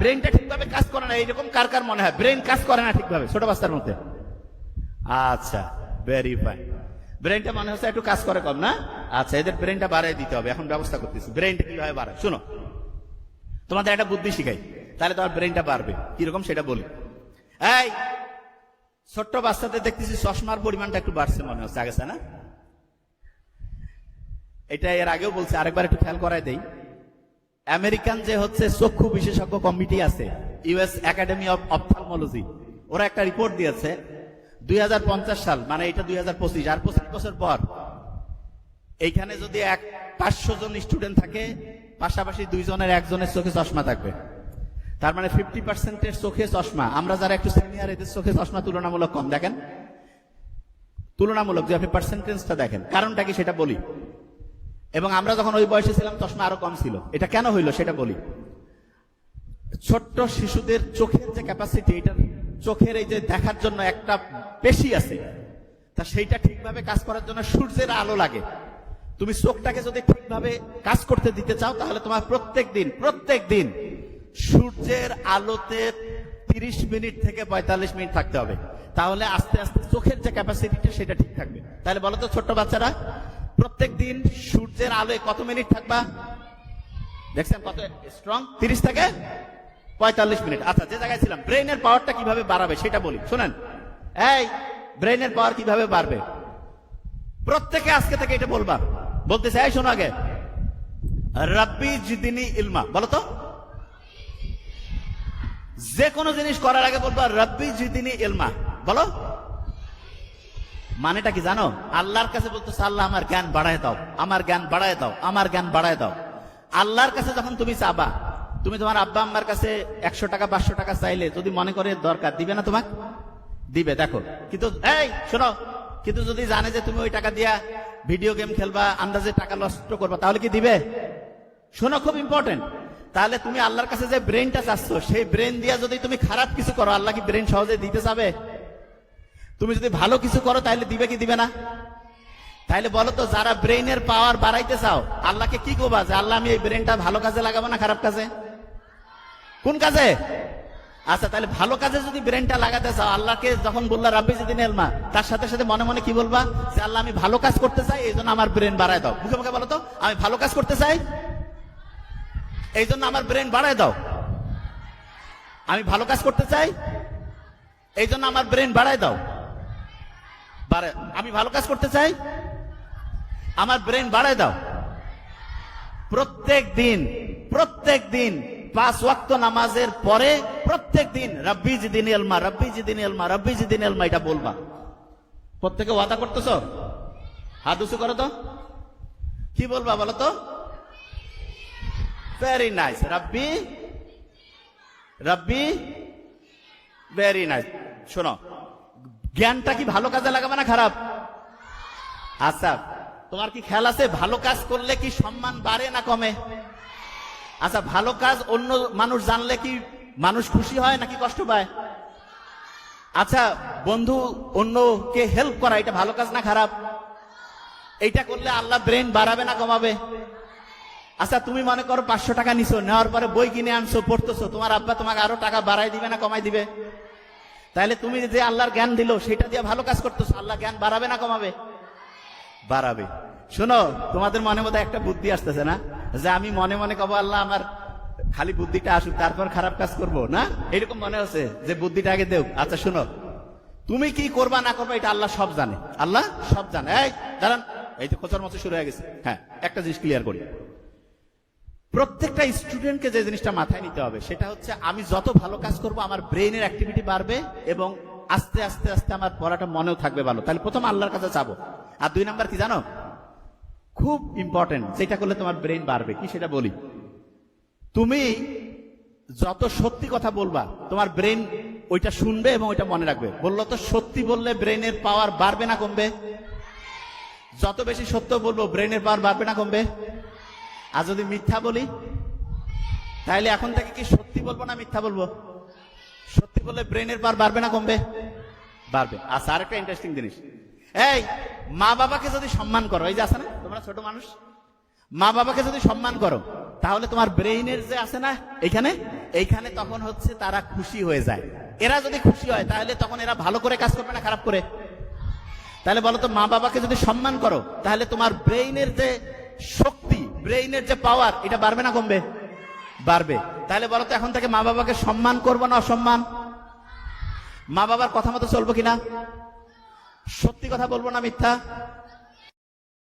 ব্রেনটা ঠিকভাবে কাজ করে না, এইরকম কার কার মনে হয় ব্রেন কাজ করে না ঠিকভাবে ছোট বাচ্চার মধ্যে? আচ্ছা, ভেরি ফাইন। ব্রেনটা মনে হচ্ছে একটু কাজ করে কম না? আচ্ছা, এদের ব্রেনটা বাড়াই দিতে হবে, এখন ব্যবস্থা করতেছি ব্রেনটা কিভাবে বাড়ায়। শুনো, তোমাদের একটা বুদ্ধি শিখাই, তাহলে তোমার ব্রেনটা বাড়বে। কিরকম সেটা বলি। এই ছোট্ট বাচ্চাদের দেখতেছি চশমার পরিমাণটা একটু বাড়ছে মনে হচ্ছে, আগেছে না? এটা এর আগেও বলছে, আরেকবার একটু খেয়াল করাই দেই। আমেরিকান যে হচ্ছে চক্ষু বিশেষজ্ঞ কমিটি আছে, ইউএস একাডেমি অফ অপথলমোলজি, ওরা একটা রিপোর্ট দিয়েছে 2050 সাল, মানে এটা 2025, আর 25 বছর পর এইখানে যদি 500 জন স্টুডেন্ট থাকে, পাশাপাশি 2 জনের 1 জনের চোখে চশমা থাকবে। তার মানে 50% চোখে চশমা। আমরা যারা একটু সিনিয়র, এদের চোখে চশমা তুলনামূলক কম। দেখেন তুলনামূলক, যে আপনি পার্সেন্টেজটা দেখেন, কারণটা কি সেটা বলি। এবং আমরা যখন ওই বয়সে ছিলাম চশমা আরো কম ছিল। এটা কেন হইলো সেটা বলি। ছোট্ট শিশুদের চোখের যে ক্যাপাসিটি, এটা চোখের এই যে দেখার জন্য একটা পেশি আছে, তা সেইটা ঠিকভাবে কাজ করার জন্য সূর্যের আলো লাগে। তুমি চোখটাকে যদি ঠিকভাবে কাজ করতে দিতে চাও, তাহলে তোমার প্রত্যেক দিন সূর্যের আলোতে 30 মিনিট থেকে 45 মিনিট থাকতে হবে। তাহলে আস্তে আস্তে চোখের যে ক্যাপাসিটিটা সেটা ঠিক থাকবে। তাহলে বলো তো ছোট্ট বাচ্চারা, প্রত্যেক দিন সূর্যের আলোয় কত মিনিট থাকবা? দেখছেন কত স্ট্রং? 30 থেকে 45 মিনিট। আচ্ছা, যে জায়গায় ছিলাম, ব্রেইনের পাওয়ারটা কিভাবে বাড়াবে সেটা বলি, শোনেন। এই ব্রেইনের পাওয়ার কিভাবে বাড়বে, প্রত্যেকে আজকে থেকে এটা বলবা। বলতেছে, এই শোনো, আগে রাব্বি জিদিনি ইলমা বলো তো। যে কোনো জিনিস করার আগে বলবা রাব্বি জিদিনি ইলমা, বলো। মানেটা কি জানো? আল্লাহর কাছে বলতেছে, আল্লাহ আমার জ্ঞান বাড়ায় দাও, আমার জ্ঞান বাড়ায় দাও, আমার জ্ঞান বাড়ায় দাও। আল্লাহর কাছে যখন তুমি চাবা, তুমি তোমার আব্বা আম্মার কাছে 100 টাকা 500 টাকা চাইলে যদি মনে করে দরকার, দিবে না? তোমাকে দিবে। দেখো, কিন্তু এই শোনো, কিন্তু যদি জানে যে তুমি ওই টাকা দিয়া ভিডিও গেম খেলবা, আন্দাজে টাকা নষ্ট করবা, তাহলে কি দিবে? শোনো, খুব ইম্পর্টেন্ট। তাহলে তুমি আল্লাহর কাছে যে ব্রেনটা চাচ্ছ, সেই ব্রেন দিয়া যদি তুমি খারাপ কিছু করো, আল্লাহ কি ব্রেন সহজে দিতে যাবে? তুমি যদি ভালো কিছু করো, তাহলে দিবে কি দিবে না? তাইলে বলো তো, যারা ব্রেইনের পাওয়ার বাড়াইতে চাও, আল্লাহকে কি করবা যে আল্লাহ আমি এই ব্রেনটা ভালো কাজে লাগাবো না খারাপ কাজে? কোন কাজে? আচ্ছা, তাহলে ভালো কাজে যদি ব্রেনটা লাগাতে চাও, আল্লাহকে যখন বললা রাব্বি জিদিনি ইলমা, তার সাথে সাথে মনে মনে কি বলবা? যে আল্লাহ আমি ভালো কাজ করতে চাই, এই জন্য আমার ব্রেন বাড়ায় দাও। মুখে মুখে বলো তো, আমি ভালো কাজ করতে চাই, এই জন্য আমার ব্রেন বাড়ায় দাও। আমি ভালো কাজ করতে চাই, এই জন্য আমার ব্রেন বাড়ায় দাও। আমি ভালো কাজ করতে চাই, আমার ব্রেন বাড়ায় দাও। প্রত্যেক দিন 5 ওয়াক্ত নামাজের পরে প্রত্যেক দিন রাব্বি জিদিনি ইলমা, রাব্বি জিদিনি ইলমা, রাব্বি জিদিনি ইলমা, এটা বলবা। প্রত্যেকে ওয়াদা করতেছো? হাত উঁচু করো তো, কি বলবা বলো তো? ভেরি নাইস, রাব্বি রাব্বি, ভেরি নাইস। শোনো, জ্ঞানটা কি ভালো কাজে লাগাবে না খারাপ? আচ্ছা, তোমার কি খেয়াল আছে ভালো কাজ করলে কি সম্মান বাড়ে না কমে? আচ্ছা, ভালো কাজ অন্য মানুষ জানলে কি মানুষ খুশি হয় নাকি কষ্ট পায়? আচ্ছা, বন্ধু অন্যকে হেল্প করা, এটা ভালো কাজ না খারাপ? এইটা করলে আল্লাহ ব্রেন বাড়াবে না কমাবে? আচ্ছা, তুমি মনে করো 500 টাকা নিছো, নেওয়ার পরে বই কিনে আনছো, পড়তেছো, তোমার আব্বা তোমাকে আরো টাকা বাড়াই দিবে না কমাই দিবে? তাহলে তুমি যে আল্লাহর জ্ঞান দিল, সেটা দিয়ে ভালো কাজ করতেছো, আল্লাহ জ্ঞান বাড়াবে না কমাবে? বাড়াবে। শোনো, তোমাদের মনে মধ্যে একটা বুদ্ধি আসতেছে না, যে আমি মনে মনে কব আল্লাহ আমার খালি বুদ্ধিটা আসুক, তারপর খারাপ কাজ করব না, এরকম মনে হচ্ছে যে বুদ্ধিটা আগে দেও। আচ্ছা শোনো, তুমি কি করবা না করবা এটা আল্লাহ সব জানে, আল্লাহ সব জানে। এই দাঁড়ান, এই তো খোঁচার মতো শুরু হয়ে গেছে। হ্যাঁ, একটা জিনিস ক্লিয়ার করি। প্রত্যেকটা স্টুডেন্টকে যে জিনিসটা মাথায় নিতে হবে, সেটা হচ্ছে আমি যত ভালো কাজ করব, আমার ব্রেইনের অ্যাক্টিভিটি বাড়বে এবং আস্তে আস্তে আস্তে আমার পড়াটা মনেও থাকবে ভালো। তাহলে প্রথম আল্লাহর কাছে যাবো। আর 2 নাম্বার কি জানো, খুব ইম্পর্টেন্ট, যেটা করলে তোমার ব্রেইন বাড়বে, কি সেটা বলি। তুমি যত সত্যি কথা বলবা, তোমার ব্রেইন ওইটা শুনবে এবং ওইটা মনে রাখবে। বললো তো, সত্যি বললে ব্রেইনের পাওয়ার বাড়বে না কমবে? যত বেশি সত্য বলবো, ব্রেইনের পাওয়ার বাড়বে না কমবে? আর যদি মিথ্যা বলি, তাহলে এখন থেকে কি সত্যি বলবো না মিথ্যা বলবো? সত্যি বললে ব্রেইনের পাওয়ার বাড়বে না কমবে? বাড়বে। আচ্ছা, আরেকটা ইন্টারেস্টিং জিনিস, এই মা বাবাকে যদি সম্মান করো, এই যে আছে না, তোমরা ছোট মানুষ, মা বাবাকে যদি সম্মান করো, তাহলে তোমার ব্রেইনের যে আছে না, এখানে এইখানে তখন হচ্ছে তারা খুশি হয়ে যায়। এরা যদি খুশি হয় তাহলে তখন এরা ভালো করে কাজ করবে না খারাপ করে? তাহলে বলো তো, মা বাবাকে যদি সম্মান করো তাহলে তোমার ব্রেইনের যে শক্তি, ব্রেইনের যে পাওয়ার, এটা বাড়বে না কমবে? বাড়বে। তাহলে বলো তো, এখন থেকে মা বাবাকে সম্মান করবো না অসম্মান? মা বাবার কথা মতো চলবো কিনা? সত্যি কথা বলবো না মিথ্যা?